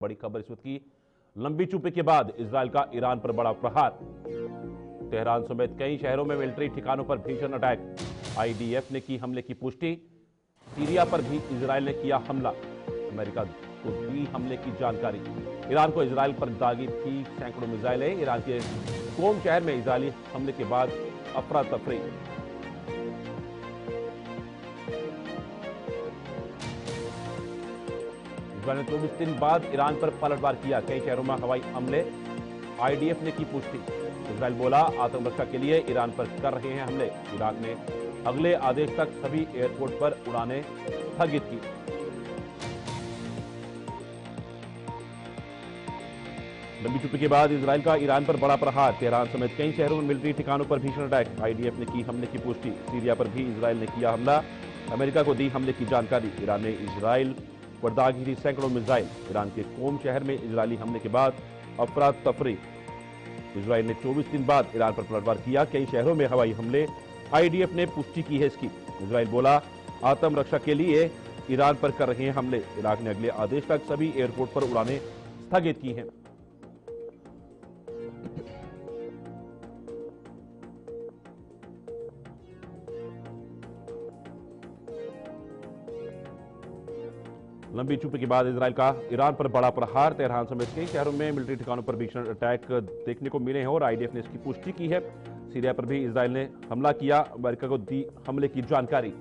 बड़ी खबर इस वक्त की। लंबी चुप्पी के बाद इजराइल का ईरान पर बड़ा प्रहार। तेहरान समेत कई शहरों में मिलिट्री ठिकानों पर भीषण अटैक। आईडीएफ ने की हमले की पुष्टि। सीरिया पर भी इजराइल ने किया हमला। अमेरिका को दी हमले की जानकारी। ईरान को इजराइल पर दागी थी सैकड़ों मिसाइलें। ईरान के कोम शहर में इजरायली हमले के बाद अफरा तफरी। इजरायल ने 24 दिन बाद ईरान पर पलटवार किया। कई शहरों में हवाई हमले। आईडीएफ ने की पुष्टि। इजरायल बोला आत्मरक्षा के लिए ईरान पर कर रहे हैं हमले। इराक ने अगले आदेश तक सभी एयरपोर्ट पर उड़ानें स्थगित की। लंबी चुप्पी के बाद इजरायल का ईरान पर बड़ा प्रहार। तेहरान समेत कई शहरों में मिलिट्री ठिकानों पर भीषण अटैक। आईडीएफ ने की हमले की पुष्टि। सीरिया पर भी इजरायल ने किया हमला। अमेरिका को दी हमले की जानकारी। ईरान ने इजरायल पर दागी थी सैकड़ों मिसाइल। ईरान के कोम शहर में इजरायली हमले के बाद अफरा तफरी। इजरायल ने 24 दिन बाद ईरान पर पलटवार किया। कई शहरों में हवाई हमले। आईडीएफ ने पुष्टि की है इसकी। इजरायल बोला आत्मरक्षा के लिए ईरान पर कर रहे हैं हमले। इराक ने अगले आदेश तक सभी एयरपोर्ट पर उड़ानें स्थगित की हैं। लंबी चुप्पी के बाद इजरायल का ईरान पर बड़ा प्रहार। तेहरान समेत कई शहरों में मिलिट्री ठिकानों पर भीषण अटैक देखने को मिले हैं और आईडीएफ ने इसकी पुष्टि की है। सीरिया पर भी इजरायल ने हमला किया। अमेरिका को दी हमले की जानकारी।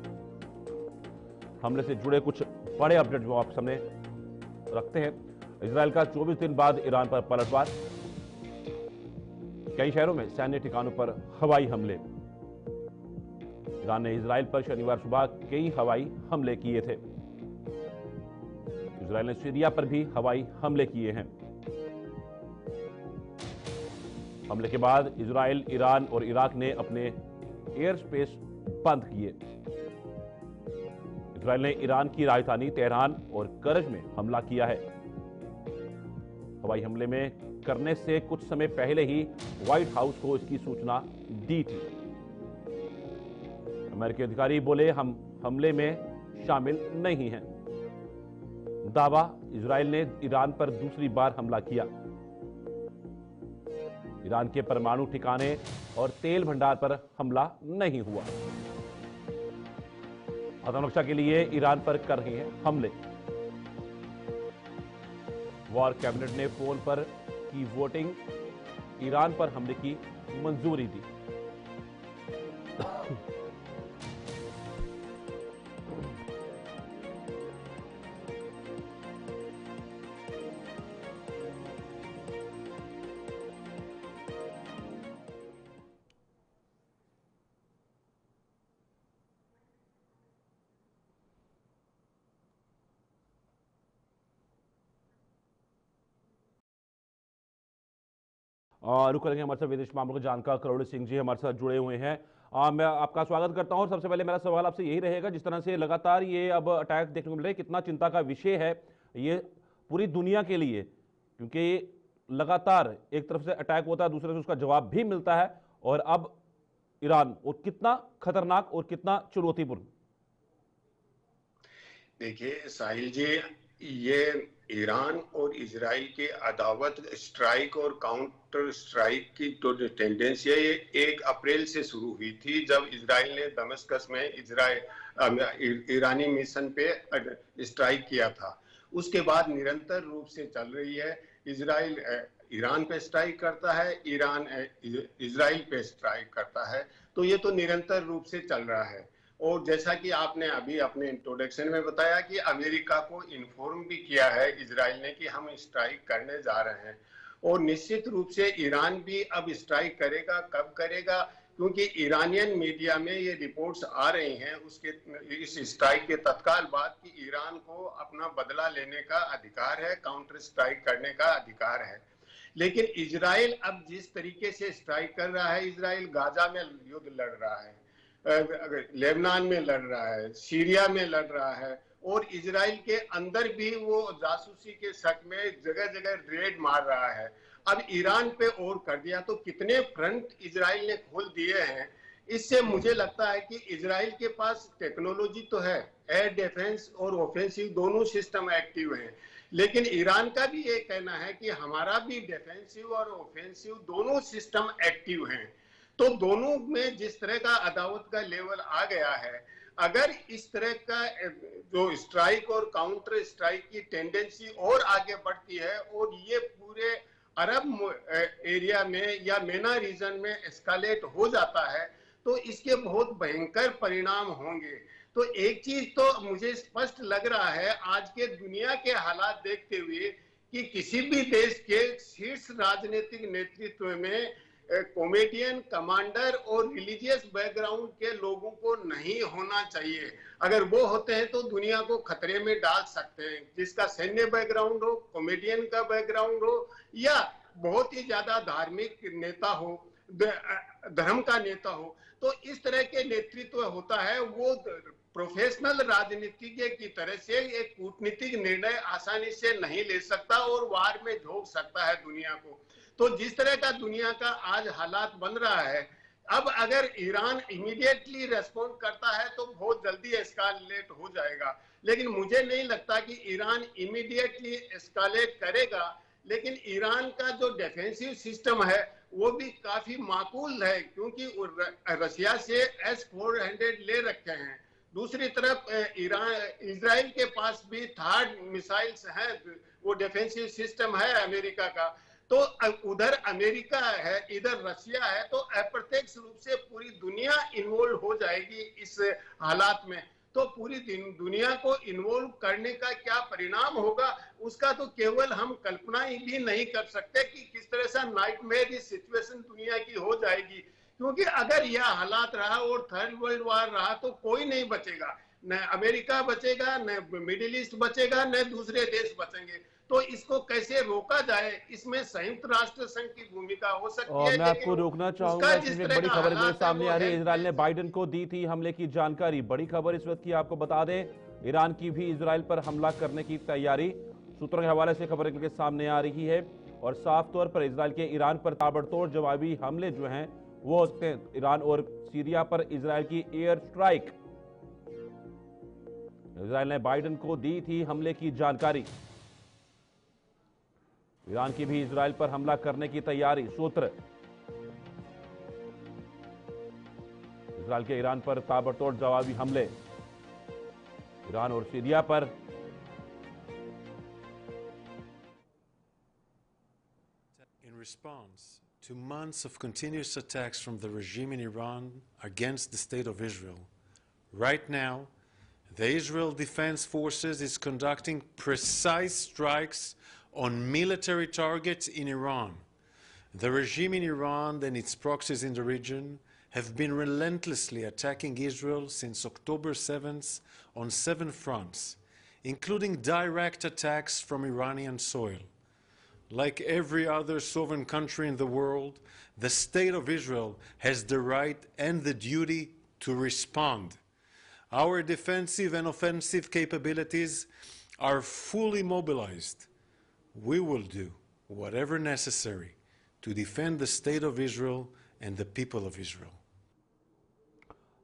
हमले से जुड़े कुछ बड़े अपडेट जो आप सामने रखते हैं। इजरायल का 24 दिन बाद ईरान पर पलटवार। कई शहरों में सैन्य ठिकानों पर हवाई हमले। ईरान ने इजरायल पर शनिवार सुबह कई हवाई हमले किए थे। इजरायल ने सीरिया पर भी हवाई हमले किए हैं। हमले के बाद इजरायल, ईरान और इराक ने अपने एयर स्पेस बंद किए। इजरायल ने ईरान की राजधानी तेहरान और करज में हमला किया है। हवाई हमले में करने से कुछ समय पहले ही व्हाइट हाउस को इसकी सूचना दी थी। अमेरिकी अधिकारी बोले हम हमले में शामिल नहीं हैं। दावा इजरायल ने ईरान पर दूसरी बार हमला किया। ईरान के परमाणु ठिकाने और तेल भंडार पर हमला नहीं हुआ। आत्मरक्षा के लिए ईरान पर कर रहे हैं हमले। वॉर कैबिनेट ने फोन पर की वोटिंग। ईरान पर हमले की मंजूरी दी। रुक करेंगे हमारे साथ विदेश मामलों के जानकार करोड़ी सिंह जी हमारे साथ जुड़े हुए हैं। मैं आपका स्वागत करता हूं और सबसे पहले मेरा सवाल आपसे यही रहेगा, जिस तरह से लगातार ये अब अटैक देखने को मिल रहे हैं, कितना चिंता का विषय है ये पूरी दुनिया के लिए, क्योंकि लगातार एक तरफ से अटैक होता है, दूसरे से उसका जवाब भी मिलता है, और अब ईरान, और कितना खतरनाक और कितना चुनौतीपूर्ण। देखिए साहिल जी, ये ईरान और इजराइल के अदावत, स्ट्राइक और काउंटर स्ट्राइक की जो टेंडेंसी है, ये 1 अप्रैल से शुरू हुई थी, जब इजराइल ने दमिश्क में ईरानी मिशन पे स्ट्राइक किया था। उसके बाद निरंतर रूप से चल रही है। इजराइल ईरान पे स्ट्राइक करता है, ईरान इजराइल पे स्ट्राइक करता है। तो ये तो निरंतर रूप से चल रहा है। और जैसा कि आपने अभी अपने इंट्रोडक्शन में बताया कि अमेरिका को इन्फॉर्म भी किया है इजराइल ने कि हम स्ट्राइक करने जा रहे हैं, और निश्चित रूप से ईरान भी अब स्ट्राइक करेगा। कब करेगा? क्योंकि ईरानियन मीडिया में ये रिपोर्ट्स आ रही हैं उसके इस स्ट्राइक के तत्काल बाद कि ईरान को अपना बदला लेने का अधिकार है, काउंटर स्ट्राइक करने का अधिकार है। लेकिन इजराइल अब जिस तरीके से स्ट्राइक कर रहा है, इजराइल गाजा में युद्ध लड़ रहा है, लेबनान में लड़ रहा है, सीरिया में लड़ रहा है, और इजराइल के अंदर भी वो जासूसी के शक में जगह जगह रेड मार रहा है। अब ईरान पे और कर दिया, तो कितने फ्रंट इजराइल ने खोल दिए हैं। इससे मुझे लगता है कि इजराइल के पास टेक्नोलॉजी तो है, एयर डिफेंस और ऑफेंसिव दोनों सिस्टम एक्टिव हैं, लेकिन ईरान का भी ये कहना है कि हमारा भी डिफेंसिव और ऑफेंसिव दोनों सिस्टम एक्टिव हैं। तो दोनों में जिस तरह का अदावत का लेवल आ गया है, अगर इस तरह का जो स्ट्राइक और काउंटर स्ट्राइक की टेंडेंसी और आगे बढ़ती है और ये पूरे अरब एरिया में या मेना रीजन में एस्कालेट हो जाता है, तो इसके बहुत भयंकर परिणाम होंगे। तो एक चीज तो मुझे स्पष्ट लग रहा है आज के दुनिया के हालात देखते हुए कि किसी भी देश के शीर्ष राजनीतिक नेतृत्व में कॉमेडियन, कमांडर और रिलीजियस बैकग्राउंड के लोगों को नहीं होना चाहिए। अगर वो होते हैं तो दुनिया को खतरे में डाल सकते हैं। जिसका सैन्य बैकग्राउंड हो, कॉमेडियन का बैकग्राउंड हो या बहुत ही ज्यादा धार्मिक नेता हो, धर्म का नेता हो, तो इस तरह के नेतृत्व होता है वो प्रोफेशनल राजनीतिज्ञ की तरह से एक कूटनीतिक निर्णय आसानी से नहीं ले सकता और वार में झोंक सकता है दुनिया को। तो जिस तरह का दुनिया का आज हालात बन रहा है, अब अगर ईरान इमीडिएटली रेस्पॉन्ड करता है तो बहुत जल्दी एस्कालेट हो जाएगा, लेकिन मुझे नहीं लगता कि ईरान इमीडिएटली एस्कालेट करेगा। लेकिन ईरान का जो डिफेंसिव सिस्टम है वो भी काफी माकूल है, क्योंकि रशिया से S-400 ले रखे हैं। दूसरी तरफ इजराइल के पास भी थर्ड मिसाइल्स हैं, वो डिफेंसिव सिस्टम है अमेरिका का। तो उधर अमेरिका है, इधर रशिया है, तो अप्रत्यक्ष रूप से पूरी दुनिया इन्वॉल्व हो जाएगी इस हालात में। तो पूरी दुनिया को इन्वॉल्व करने का क्या परिणाम होगा उसका तो केवल हम कल्पना ही भी नहीं कर सकते कि किस तरह से नाइटमेयर सिचुएशन दुनिया की हो जाएगी। क्योंकि अगर यह हालात रहा और थर्ड वर्ल्ड वार रहा तो कोई नहीं बचेगा, न अमेरिका बचेगा, न मिडिल ईस्ट बचेगा, न दूसरे देश बचेंगे। तो इसको कैसे रोका जाए, इसमें संयुक्त राष्ट्र संघ की भूमिका हो सकती है। मैं आपको रोकना चाहूंगा, इसमें एक बड़ी खबर मेरे सामने आ रही है। इजराइल ने बाइडेन को दी थी हमले की जानकारी। बड़ी खबर इस वक्त की आपको बता दें, ईरान की भी इजराइल पर हमला करने की तैयारी सूत्रों के हवाले से खबर के सामने आ रही है। और साफ तौर पर इजराइल के ईरान पर ताबड़तोड़ जवाबी हमले जो हैं वो हो सकते हैं। ईरान और सीरिया पर इजराइल की एयर स्ट्राइक, इजराइल ने बाइडेन को दी थी हमले की जानकारी। ईरान की भी इजराइल पर हमला करने की तैयारी। सूत्र, इजराइल के ईरान पर ताबड़तोड़ जवाबी हमले, ईरान और सीरिया पर। In response to months of continuous attacks from the regime in Iran against the state of Israel, right now, the Israel Defense Forces is conducting precise strikes on military targets in Iran. The regime in Iran and its proxies in the region have been relentlessly attacking Israel since October 7th on 7 fronts, including direct attacks from Iranian soil. Like every other sovereign country in the world, the state of Israel has the right and the duty to respond. Our defensive and offensive capabilities are fully mobilized. We will do whatever necessary to defend the state of Israel and the people of Israel.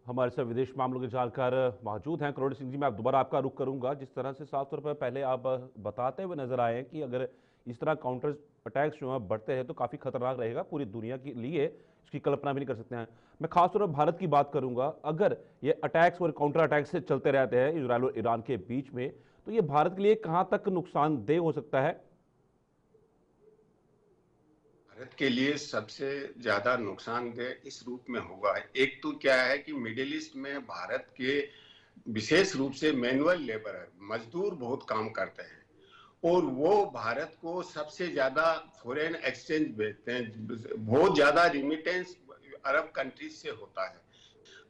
हमारे साथ विदेश मामलों के जानकार मौजूद हैं करोड़ी सिंह जी। मैं दोबारा आपका रुख करूंगा। जिस तरह से साफ तौर पर पहले आप बताते हुए नजर आए कि अगर इस तरह काउंटर अटैक्स जो हैं बढ़ते हैं तो काफ़ी खतरनाक रहेगा पूरी दुनिया के लिए, इसकी कल्पना भी नहीं कर सकते हैं। मैं खासतौर पर भारत की बात करूंगा। अगर ये अटैक्स और काउंटर अटैक्स से चलते रहते हैं इजराइल और ईरान के बीच में, तो ये भारत के लिए कहां तक नुकसानदेह हो सकता है? भारत के लिए सबसे ज्यादा नुकसानदेह इस रूप में होगा। एक तो क्या है कि मिडिल ईस्ट में भारत के विशेष रूप से मैनुअल लेबर मजदूर बहुत काम करते हैं और वो भारत को सबसे ज्यादा फॉरेन एक्सचेंज भेजते हैं। बहुत ज्यादा रिमिटेंस अरब कंट्रीज से होता है।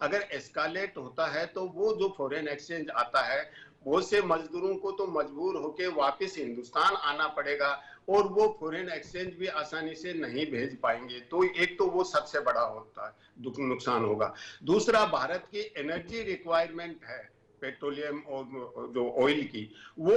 अगर एस्कालेट होता है तो वो जो फॉरेन एक्सचेंज आता है, बहुत से मजदूरों को तो मजबूर होकर वापस हिंदुस्तान आना पड़ेगा और वो फॉरेन एक्सचेंज भी आसानी से नहीं भेज पाएंगे। तो एक तो वो सबसे बड़ा होता है नुकसान होगा। दूसरा, भारत की एनर्जी रिक्वायरमेंट है पेट्रोलियम और जो ऑयल की, वो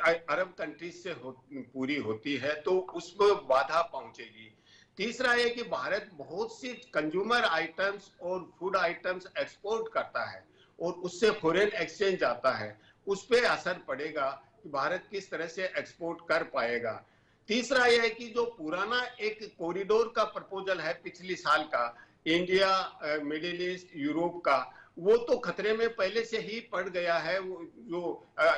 अरब कंट्रीज से पूरी होती है तो उसको बाधा पहुंचेगी। तीसरा है कि भारत बहुत सी कंज्यूमर आइटम्स और फूड आइटम्स एक्सपोर्ट करता है और उससे फॉरेन एक्सचेंज आता है, उस पर असर पड़ेगा कि भारत किस तरह से एक्सपोर्ट कर पाएगा। तीसरा यह है कि जो पुराना एक कॉरिडोर का प्रपोजल है पिछली साल का, इंडिया मिडिल ईस्ट यूरोप का, वो तो खतरे में पहले से ही पड़ गया है। वो जो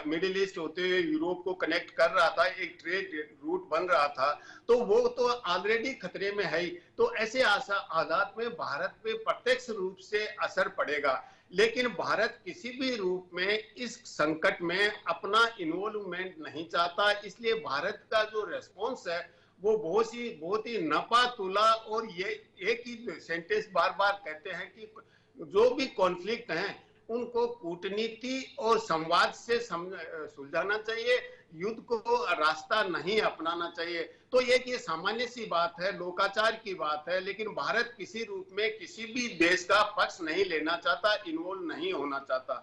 मिडिल ईस्ट होते हुए यूरोप को कनेक्ट कर रहा था, एक ट्रेड रूट बन रहा था, तो वो तो ऑलरेडी खतरे में है ही। तो ऐसे हालात में भारत पे प्रत्यक्ष रूप से असर पड़ेगा, लेकिन भारत किसी भी रूप में इस संकट में अपना इन्वॉल्वमेंट नहीं चाहता। इसलिए भारत का जो रेस्पॉन्स है वो बहुत ही नपा तुला, और ये एक ही सेंटेंस बार बार कहते हैं कि जो भी कॉन्फ्लिक्ट हैं उनको कूटनीति और संवाद से सुलझाना चाहिए, युद्ध को रास्ता नहीं अपनाना चाहिए। तो ये सामान्य सी बात है, लोकाचार की बात है, लेकिन भारत किसी रूप में किसी भी देश का पक्ष नहीं लेना चाहता, इन्वॉल्व नहीं होना चाहता,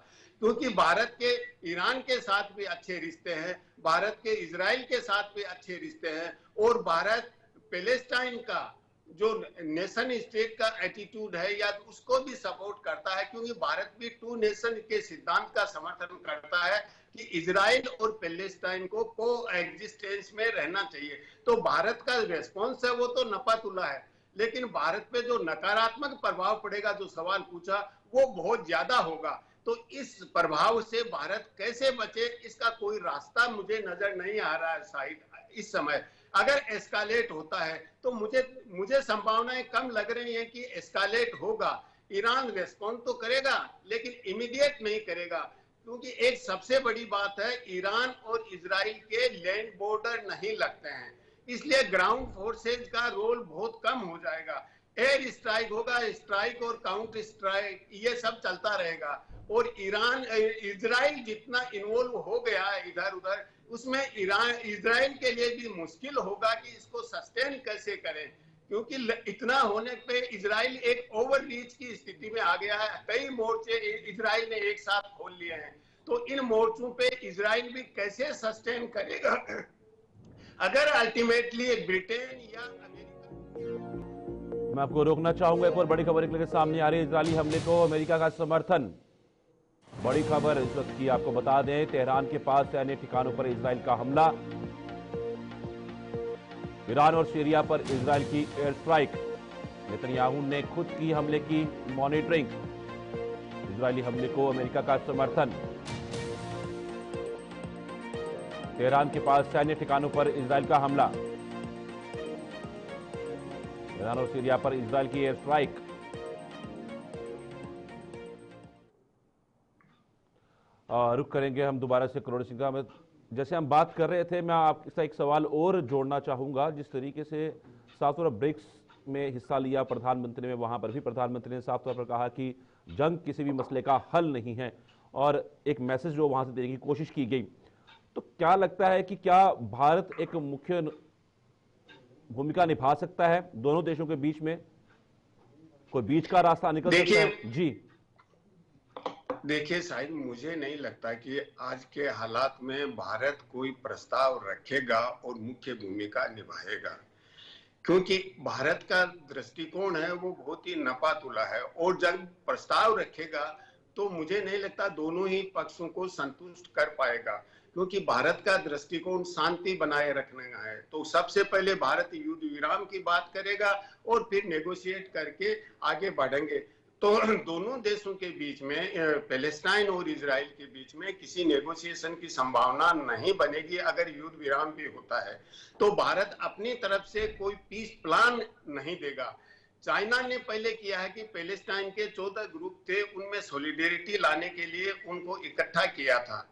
क्योंकि भारत के ईरान के साथ भी अच्छे रिश्ते हैं, भारत के इजराइल के साथ भी अच्छे रिश्ते हैं, और भारत पैलेस्टाइन का जो नेशन स्टेट का एटीट्यूड है या उसको भी सपोर्ट करता है, क्योंकि भारत भी टू नेशन के सिद्धांत का समर्थन करता है कि इजराइल और पैलेस्टाइन को कोएग्जिस्टेंस में रहना चाहिए। तो भारत का रेस्पॉन्स है वो तो नपातुला है, लेकिन भारत पे जो नकारात्मक प्रभाव पड़ेगा, जो सवाल पूछा, वो बहुत ज्यादा होगा। तो इस प्रभाव से भारत कैसे बचे, इसका कोई रास्ता मुझे नजर नहीं आ रहा है शायद इस समय। अगर एस्कालेट होता है तो मुझे संभावनाएं कम लग रही हैं कि एस्कालेट होगा। ईरान रेस्पॉन्ड तो करेगा, लेकिन इमीडिएट नहीं करेगा, क्योंकि एक सबसे बड़ी बात है, ईरान और इजराइल के लैंड बॉर्डर नहीं लगते हैं, इसलिए ग्राउंड फोर्सेज का रोल बहुत कम हो जाएगा। एयर स्ट्राइक होगा, स्ट्राइक और काउंटर स्ट्राइक, ये सब चलता रहेगा। और इजराइल जितना इन्वॉल्व हो गया है इधर उधर, उसमें इजराइल के लिए भी मुश्किल होगा कि इसको सस्टेन कैसे करें, क्योंकि इतना होने पे इजराइल एक ओवर रीच की स्थिति में आ गया है। कई मोर्चे इजराइल ने एक साथ खोल लिए हैं, तो इन मोर्चों पे इजराइल भी कैसे सस्टेन करेगा अगर अल्टीमेटली ब्रिटेन या मैं आपको रोकना चाहूंगा, एक और बड़ी खबर निकल के सामने आ रही है। इजरायली हमले को अमेरिका का समर्थन। बड़ी खबर इस वक्त की आपको बता दें, तेहरान के पास सैन्य ठिकानों पर इजराइल का हमला, ईरान और सीरिया पर इजराइल की एयर स्ट्राइक, नेतन्याहू ने खुद की हमले की मॉनिटरिंग, इजरायली हमले को अमेरिका का समर्थन, तेहरान के पास सैन्य ठिकानों पर इजराइल का हमला, ईरान और सीरिया पर इजराइल की एयर स्ट्राइक। रुक करेंगे हम दोबारा से करोड़ सिंह का। जैसे हम बात कर रहे थे, मैं आपके साथ एक सवाल और जोड़ना चाहूंगा। जिस तरीके से साफ तौर पर ब्रिक्स में हिस्सा लिया प्रधानमंत्री ने, वहां पर भी प्रधानमंत्री ने साफ तौर पर कहा कि जंग किसी भी मसले का हल नहीं है, और एक मैसेज जो वहां से देने की कोशिश की गई। तो क्या लगता है कि क्या भारत एक मुख्य भूमिका निभा सकता है दोनों देशों के बीच में? कोई बीच का रास्ता निकल सकता है? जी देखिए साहिब, मुझे नहीं लगता कि आज के हालात में भारत कोई प्रस्ताव रखेगा और मुख्य भूमिका निभाएगा, क्योंकि भारत का दृष्टिकोण है वो बहुत ही नपातुला है, और जब प्रस्ताव रखेगा तो मुझे नहीं लगता दोनों ही पक्षों को संतुष्ट कर पाएगा, क्योंकि भारत का दृष्टिकोण शांति बनाए रखने का है। तो सबसे पहले भारत युद्ध विराम की बात करेगा और फिर नेगोशिएट करके आगे बढ़ेंगे। तो दोनों देशों के बीच में, पैलेस्टाइन और इजराइल के बीच में किसी नेगोशिएशन की संभावना नहीं बनेगी अगर युद्ध विराम भी होता है। तो भारत अपनी तरफ से कोई पीस प्लान नहीं देगा। चाइना ने पहले किया है कि पैलेस्टाइन के 14 ग्रुप थे, उनमें सॉलिडेरिटी लाने के लिए उनको इकट्ठा किया था।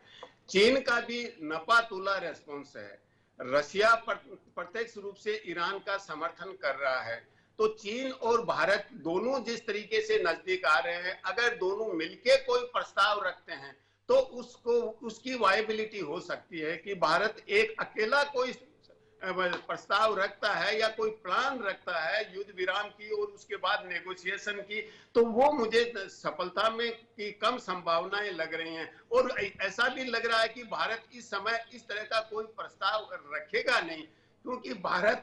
चीन का भी नपातुला रेस्पॉन्स है। रशिया प्रत्यक्ष रूप से ईरान का समर्थन कर रहा है। तो चीन और भारत दोनों जिस तरीके से नजदीक आ रहे हैं, अगर दोनों मिलके कोई प्रस्ताव रखते हैं तो उसकी वायबिलिटी हो सकती है कि भारत एक अकेला कोई प्रस्ताव रखता है या कोई प्लान रखता है युद्ध विराम की और उसके बाद नेगोशिएशन की, तो वो मुझे सफलता में की कम संभावनाएं लग रही हैं। और ऐसा भी लग रहा है कि भारत इस समय इस तरह का कोई प्रस्ताव रखेगा नहीं, क्योंकि भारत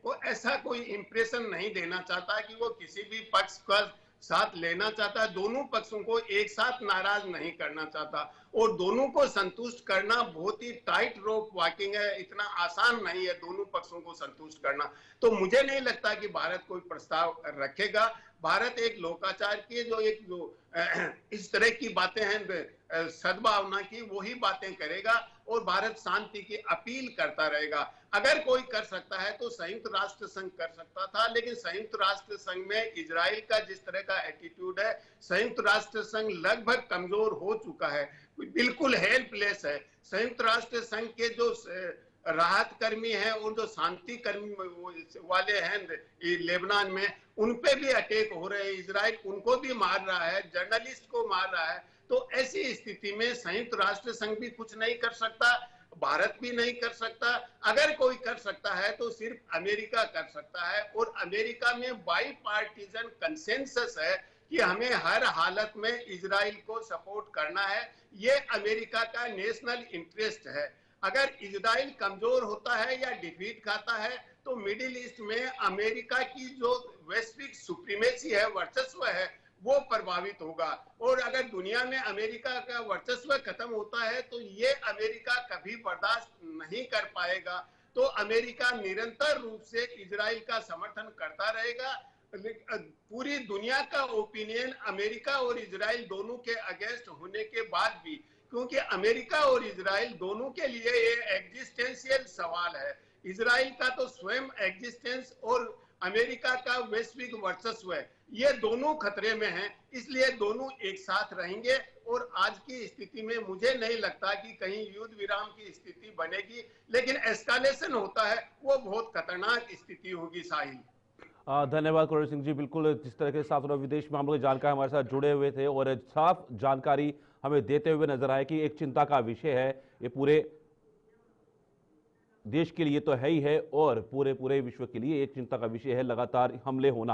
को ऐसा कोई इंप्रेशन नहीं देना चाहता कि वो किसी भी पक्ष का साथ लेना चाहता है, दोनों पक्षों को एक साथ नाराज नहीं करना चाहता, और दोनों को संतुष्ट करना बहुत ही टाइट रोप वॉकिंग है, इतना आसान नहीं है दोनों पक्षों को संतुष्ट करना। तो मुझे नहीं लगता कि भारत कोई प्रस्ताव रखेगा। भारत एक लोकाचार की जो इस तरह की बातें हैं सद्भावना की, वही बातें करेगा, और भारत शांति की अपील करता रहेगा। अगर कोई कर सकता है तो संयुक्त राष्ट्र संघ कर सकता था, लेकिन संयुक्त राष्ट्र संघ में इजराइल का जिस तरह का एटीट्यूड है, संयुक्त राष्ट्र संघ लगभग कमजोर हो चुका है, बिल्कुल हेल्पलेस है। संयुक्त राष्ट्र संघ के जो राहत कर्मी हैं और जो शांति कर्मी वाले हैं लेबनान में, उन पे भी अटैक हो रहे हैं, इजराइल उनको भी मार रहा है, जर्नलिस्ट को मार रहा है। तो ऐसी स्थिति में संयुक्त राष्ट्र संघ भी कुछ नहीं कर सकता, भारत भी नहीं कर सकता। अगर कोई कर सकता है तो सिर्फ अमेरिका कर सकता है, और अमेरिका में बाई पार्टीजन कंसेंसस है कि हमें हर हालत में इजराइल को सपोर्ट करना है। ये अमेरिका का नेशनल इंटरेस्ट है। अगर इजराइल कमजोर होता है या डिफीट खाता है तो मिडिल ईस्ट में अमेरिका की जो वैश्विक सुप्रीमेसी है, वर्चस्व है, वो प्रभावित होगा। और अगर दुनिया में अमेरिका का वर्चस्व खत्म होता है तो ये अमेरिका कभी बर्दाश्त नहीं कर पाएगा। तो अमेरिका निरंतर रूप से इजराइल का समर्थन करता रहेगा। पूरी दुनिया का ओपिनियन अमेरिका और इजराइल दोनों के अगेंस्ट होने के बाद भी, क्योंकि अमेरिका और इजराइल दोनों के लिए ये एग्जिस्टेंशियल सवाल है। इजराइल का तो स्वयं एग्जिस्टेंस और अमेरिका का वैश्विक वर्चस्व है, ये दोनों खतरे में हैं, इसलिए दोनों एक साथ रहेंगे। और आज की स्थिति में मुझे नहीं लगता कि कहीं युद्ध विराम की स्थिति बनेगी, लेकिन एस्कालेशन होता है वो बहुत खतरनाक स्थिति होगी। साहिल, धन्यवाद कुलवंत सिंह जी। बिल्कुल जिस तरह के साथ विदेश मामलों के जानकार हमारे साथ जुड़े हुए थे और साफ जानकारी हमें देते हुए नजर आए कि एक चिंता का विषय है, ये पूरे देश के लिए तो है ही है और पूरे विश्व के लिए एक चिंता का विषय है लगातार हमले होना।